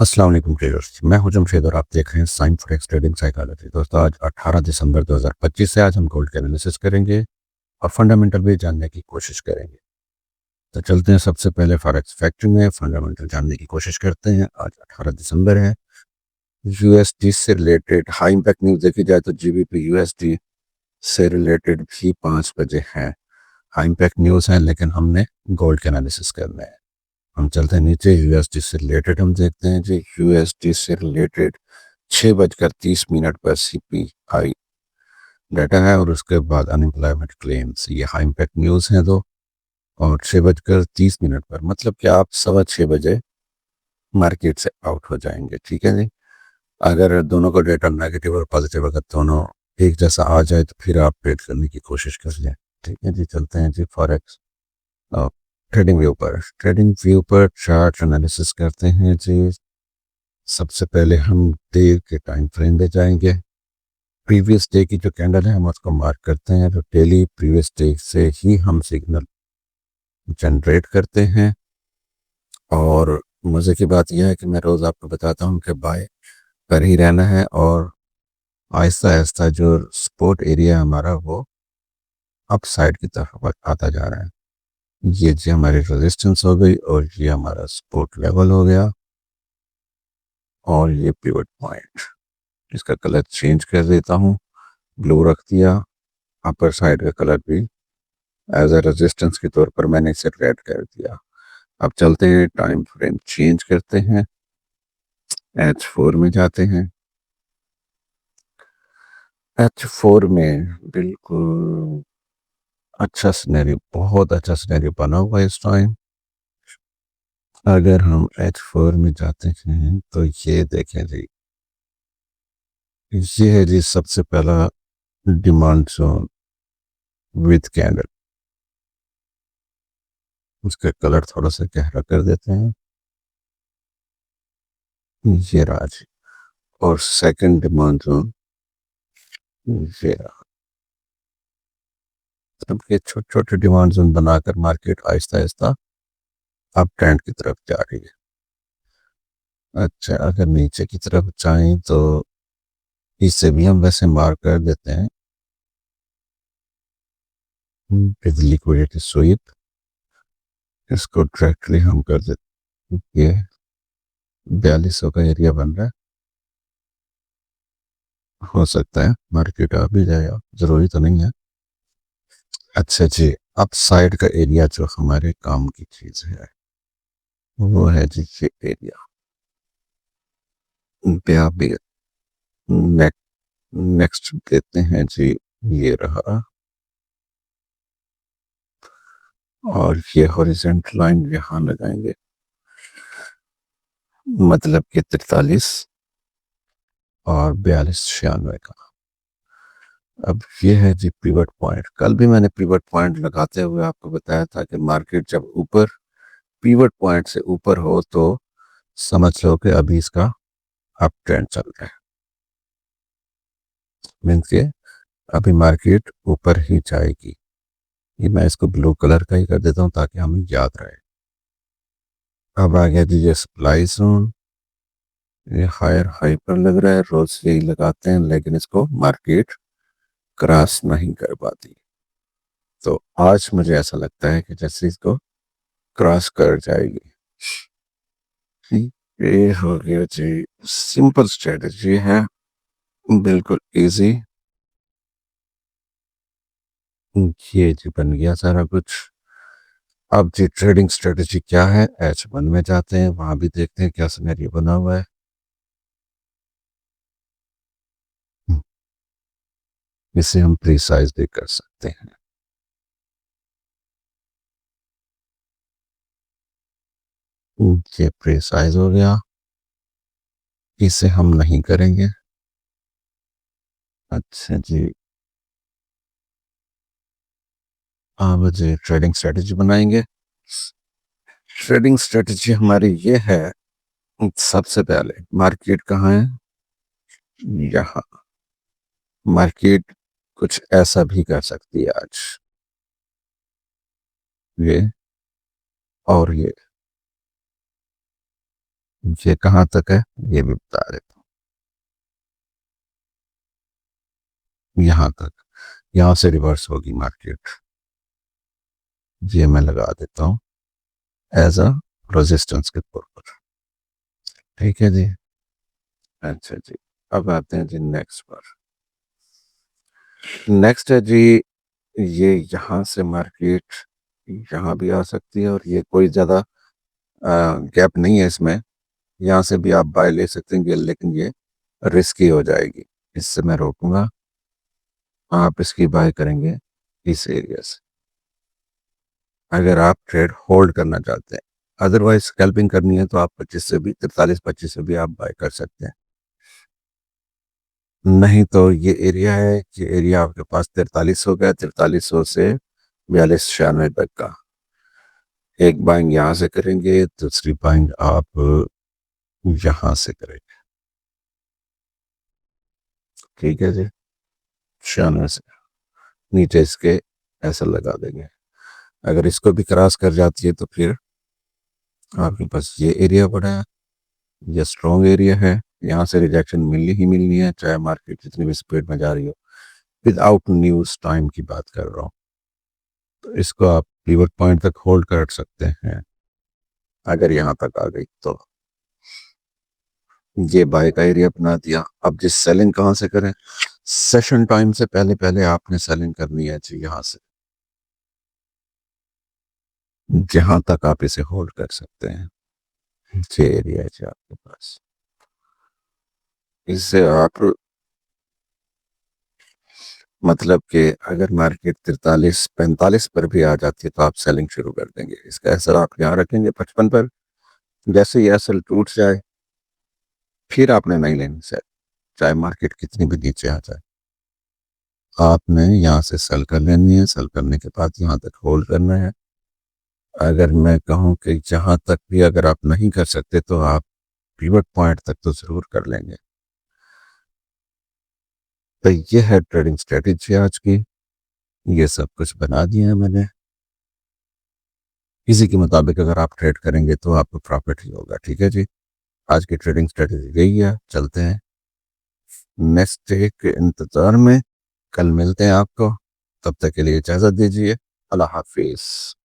अस्सलाम वालेकुम ट्रेडर्स। मैं हूं जमशेद और आप देख रहे हैं साइन फॉरेक्स ट्रेडिंग साइकोलॉजी। दोस्तों, आज 18 दिसंबर 2025 से आज हम गोल्ड के एनालिसिस करेंगे और फंडामेंटल भी जानने की कोशिश करेंगे। तो चलते हैं सबसे पहले फॉरेक्स फैक्ट्री में फंडामेंटल जानने की कोशिश करते हैं। आज 18 दिसंबर है। यूएसडी से रिलेटेड हाई इम्पैक्ट न्यूज देखी जाए तो जीबीपी यूएसडी से रिलेटेड भी 5 बजे है। हाई इम्पैक्ट न्यूज है, लेकिन हमने गोल्ड के एनालिसिस करना है। हम चलते हैं नीचे। यूएसडी से रिलेटेड हम देखते हैं जी। यूएसडी से रिलेटेड 6:30 पर सीपीआई डाटा है और उसके बाद अनएम्प्लॉयमेंट क्लेम्स। ये हाई इम्पैक्ट न्यूज़ हैं दो। और 6:30 पर मतलब कि आप 6:15 मार्केट से आउट हो जाएंगे। ठीक है जी। अगर दोनों का डेटा नेगेटिव और पॉजिटिव अगर दोनों एक जैसा आ जाए तो फिर आप ट्रेड करने की कोशिश कर लें। ठीक है जी। चलते हैं जी फॉरेक्स ट्रेडिंग व्यू पर चार्ट एनालिसिस करते हैं जी। सबसे पहले हम डे के टाइम फ्रेम पे जाएंगे। प्रीवियस डे की जो कैंडल है हम उसको मार्क करते हैं। तो डेली प्रीवियस डे से ही हम सिग्नल जनरेट करते हैं। और मज़े की बात यह है कि मैं रोज़ आपको बताता हूँ कि बाय कर ही रहना है और आहिस्ता आहिस्ता जो सपोर्ट एरिया हमारा वो अप साइड की तरफ आता जा रहा है। ये जी हमारी रेजिस्टेंस हो गई और ये हमारा सपोर्ट लेवल हो गया और ये पिवट पॉइंट। इसका कलर चेंज कर देता हूँ, ब्लू रख दिया। अपर साइड का कलर भी एज ए रेजिस्टेंस के तौर पर मैंने इसे रेड कर दिया। अब चलते हैं टाइम फ्रेम चेंज करते हैं। H4 में जाते हैं। H4 में बिल्कुल अच्छा सिनेरियो, बहुत अच्छा सिनेरियो बना हुआ है इस टाइम। अगर हम H4 में जाते हैं तो ये देखें जी, ये है जी सबसे पहला डिमांड जोन विद कैंडल। उसका कलर थोड़ा सा गहरा कर देते हैं। ये रहा जी। और सेकंड डिमांड जोन ये रहा। सबके छोटे छोटे डिमांड जोन बनाकर market Aahista Aahista up trend की तरफ जा रही है। अच्छा, अगर नीचे की तरफ जाएं तो इसे भी हम वैसे मार्क कर देते हैं विद लिक्विडिटी स्वीप। इसको डायरेक्टली हम कर देते हैं। ये 4200 का एरिया बन रहा है। हो सकता है मार्केट आ भी जाएगा, जरूरी तो नहीं है। अच्छा जी, अप साइड का एरिया जो हमारे काम की चीज है वो है जी ये एरिया पे आप भी नेक्स्ट देते हैं जी। ये रहा और ये हॉरिजॉन्टल लाइन यहाँ लगाएंगे, मतलब कि 43 और 4296 का। अब ये है जी पिवट पॉइंट। कल भी मैंने पिवट पॉइंट लगाते हुए आपको बताया था कि मार्केट जब ऊपर पिवट पॉइंट से ऊपर हो तो समझ लो कि अभी इसका अप ट्रेंड चल रहा है। मीन्स के अभी मार्केट ऊपर ही जाएगी। ये मैं इसको ब्लू कलर का ही कर देता हूँ ताकि हमें याद रहे। अब आ गया जी ये सप्लाई जोन। ये हायर हाई पर लग रहा है, रोज यही लगाते हैं लेकिन इसको मार्केट क्रॉस नहीं कर पाती। तो आज मुझे ऐसा लगता है कि जैसे इसको क्रॉस कर जाएगी। ये हो गया जी, सिंपल स्ट्रेटजी है, बिल्कुल इजी। ये जी बन गया सारा कुछ। अब जी ट्रेडिंग स्ट्रेटजी क्या है, H1 में जाते हैं, वहां भी देखते हैं क्या सिनेरियो बना हुआ है। इसे हम प्रीसाइज भी कर सकते हैं। ये प्रीसाइज हो गया, इसे हम नहीं करेंगे। अच्छा जी, अब जी ट्रेडिंग स्ट्रेटजी बनाएंगे। ट्रेडिंग स्ट्रेटजी हमारी ये है, सबसे पहले मार्केट कहाँ है, यहाँ। मार्केट कुछ ऐसा भी कर सकती है आज, ये और ये। ये कहाँ तक है ये भी बता देता हूँ, यहाँ तक। यहाँ से रिवर्स होगी मार्केट। ये मैं लगा देता हूँ एज अ रेजिस्टेंस के तौर पर। ठीक है जी। अच्छा जी, अब आते हैं जी नेक्स्ट पर। नेक्स्ट है जी, ये यहाँ से मार्केट यहाँ भी आ सकती है, और ये कोई ज़्यादा गैप नहीं है इसमें। यहाँ से भी आप बाय ले सकते हैं, लेकिन ये रिस्की हो जाएगी। इससे मैं रोकूंगा, आप इसकी बाय करेंगे इस एरिया से, अगर आप ट्रेड होल्ड करना चाहते हैं। अदरवाइज स्कैल्पिंग करनी है तो आप 25 से भी 43-25 से भी आप बाय कर सकते हैं। नहीं तो ये एरिया है, ये एरिया आपके पास 4300 का है, 4300 से 4296 तक का। एक बाइंग यहाँ से करेंगे, दूसरी बाइंग आप यहाँ से करेंगे। ठीक है जी, 96 से नीचे इसके ऐसा लगा देंगे। अगर इसको भी क्रॉस कर जाती है तो फिर आपके पास ये एरिया बड़ा है, ये स्ट्रॉन्ग एरिया है। यहाँ से रिजेक्शन मिलनी ही मिलनी है, चाहे मार्केट जितनी भी स्पीड में जा रही हो। विदाउट न्यूज टाइम की बात कर रहा हूँ। तो इसको आप पिवट पॉइंट तक होल्ड कर सकते हैं, अगर यहाँ तक आ गई तो। ये बाय का एरिया बना दिया। अब जिस सेलिंग कहाँ से करें, सेशन टाइम से पहले पहले आपने सेलिंग करनी है जी यहाँ से, जहां तक आप इसे होल्ड कर सकते हैं। ये एरिया है जी आपके पास, इससे आप मतलब कि अगर मार्केट 43-45 पर भी आ जाती है तो आप सेलिंग शुरू कर देंगे। इसका असर आप यहाँ रखेंगे 55 पर। जैसे ही असल टूट जाए फिर आपने नहीं लेनी सेल, चाहे मार्केट कितनी भी नीचे आ जाए। आपने यहाँ से सेल कर लेनी है, सेल करने के बाद यहाँ तक होल्ड करना है। अगर मैं कहूँ कि जहाँ तक भी अगर आप नहीं कर सकते तो आप पिवट पॉइंट तक तो जरूर कर लेंगे। तो ये है ट्रेडिंग स्ट्रेटेजी आज की। ये सब कुछ बना दिया है मैंने। इसी के मुताबिक अगर आप ट्रेड करेंगे तो आपको प्रॉफिट ही होगा। ठीक है जी, आज की ट्रेडिंग स्ट्रेटेजी यही है। चलते हैं नेक्स्ट डे के इंतजार में, कल मिलते हैं आपको। तब तक के लिए इजाजत दीजिए। अल्लाह हाफिज।